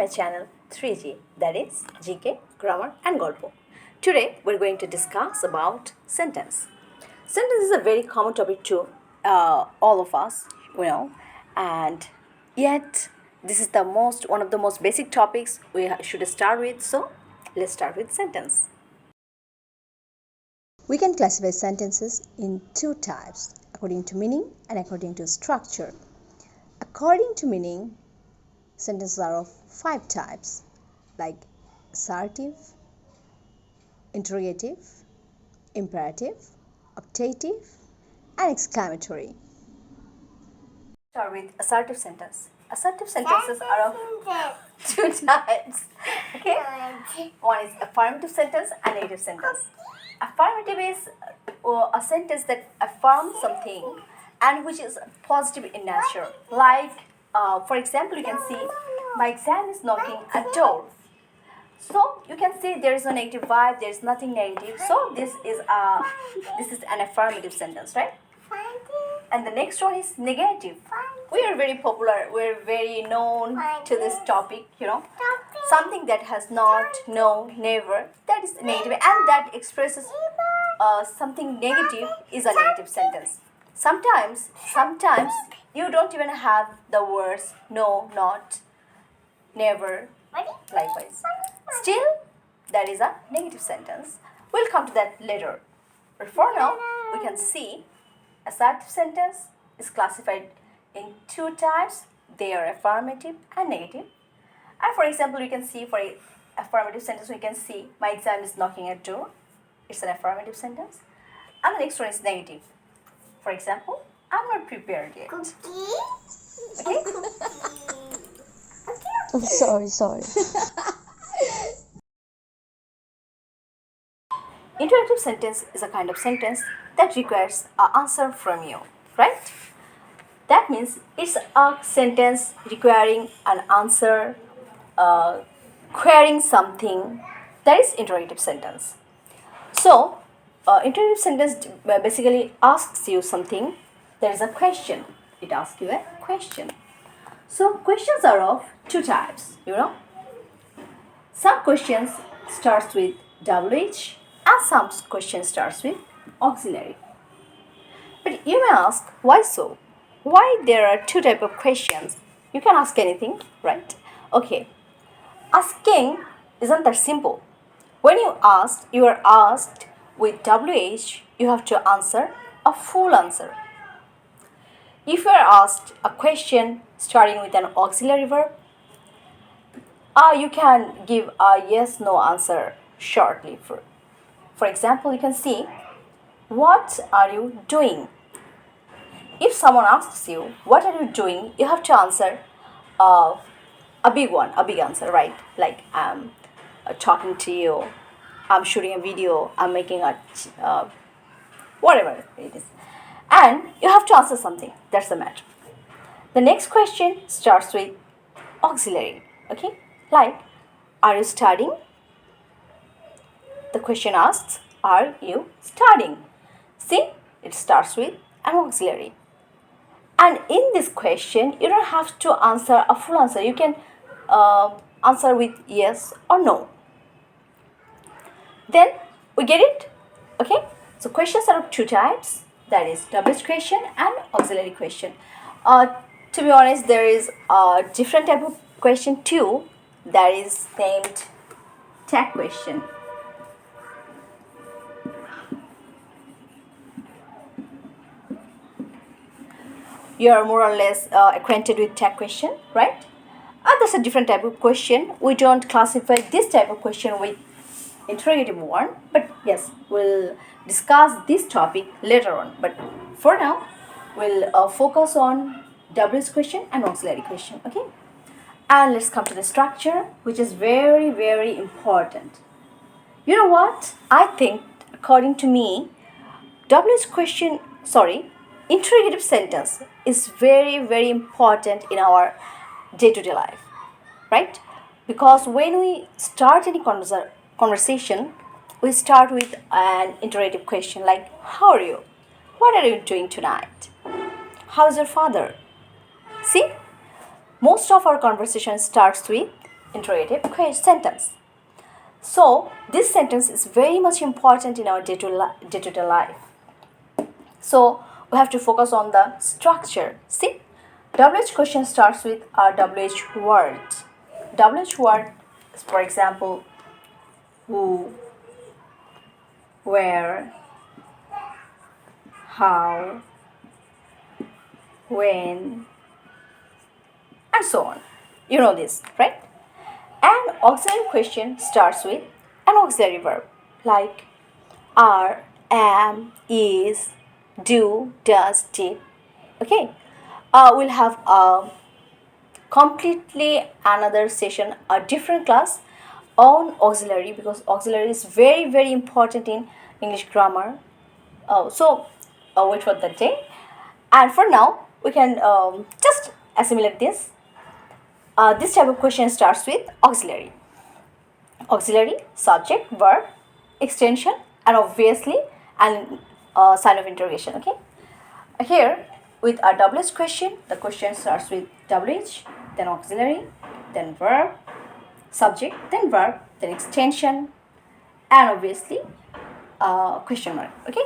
my channel 3G, that is GK, Grammar and Golpo. Today we're going to discuss about sentence. Sentence is a very common topic to all of us, and yet this is one of the most basic topics we should start with. So let's start with sentence. We can classify sentences in two types, according to meaning and according to structure. According to meaning, sentences are of 5 types, like assertive, interrogative, imperative, octative, and exclamatory. Start with assertive sentence. Assertive sentences are of 2 types. Okay, one is affirmative sentence and negative sentence. Affirmative is a sentence that affirms something and which is positive in nature. Like, for example, you can see my exam is knocking at door. So you can see there is no negative vibe. There is nothing negative. So this is an affirmative sentence, right? And the next one is negative. We are very popular. We are very known to this topic. Something that has not, no, never. That is negative, and that expresses something negative is a negative sentence. Sometimes you don't even have the words no, not, never, likewise. Still, that is a negative sentence. We'll come to that later. But for now, we can see assertive sentence is classified in 2 types. They are affirmative and negative. And for example, we can see for a affirmative sentence, we can see my exam is knocking at door. It's an affirmative sentence. And the next one is negative. For example, I'm not prepared yet. Okay? Sorry. Interrogative sentence is a kind of sentence that requires an answer from you, right? That means it's a sentence requiring an answer, querying something. That is interrogative sentence. So, interrogative sentence basically asks you something. There is a question. It asks you a question. So, questions are of 2 types, Some questions starts with WH and some questions starts with auxiliary. But you may ask, why so? Why there are 2 types of questions? You can ask anything, right? Okay. Asking isn't that simple. When you are asked with WH, you have to answer a full answer. If you are asked a question starting with an auxiliary verb, you can give a yes/no answer shortly. For example, you can see, what are you doing? If someone asks you, what are you doing? You have to answer a big answer, right? Like, I'm talking to you, I'm shooting a video, I'm making whatever it is. And you have to answer something. That's the matter. The next question starts with auxiliary. Okay? Like, are you studying? The question asks, are you studying? See, it starts with an auxiliary. And in this question, you don't have to answer a full answer. You can answer with yes or no. Then we get it? Okay? So questions are of 2 types. That is WH question and auxiliary question. To be honest, there is a different type of question too. That is named tag question. You are more or less acquainted with tag question, right? That's a different type of question. We don't classify this type of question with interrogative one, but yes, we'll discuss this topic later on. But for now, we'll focus on WH question and auxiliary question, okay? And let's come to the structure, which is very, very important. You know what? I think, according to me, interrogative sentence is very, very important in our day-to-day life, right? Because when we start any conversation, we start with an interrogative question like, how are you? What are you doing tonight? How's your father? See, most of our conversation starts with interrogative sentence. So this sentence is very much important in our day-to-day life. So we have to focus on the structure. See, WH question starts with a WH word. WH word is, for example, who, where, how, when, and so on. You know this, right? An auxiliary question starts with an auxiliary verb like are, am, is, do, does, did. Okay, we'll have a completely another session, a different class on auxiliary, because auxiliary is very important in English grammar. Wait for that day. And for now, we can just assimilate this. This type of question starts with auxiliary. Auxiliary, subject, verb, extension, and obviously an sign of interrogation. Okay. Here with a WH question, the question starts with WH, then auxiliary, then verb, subject, then extension, and obviously question mark. Okay.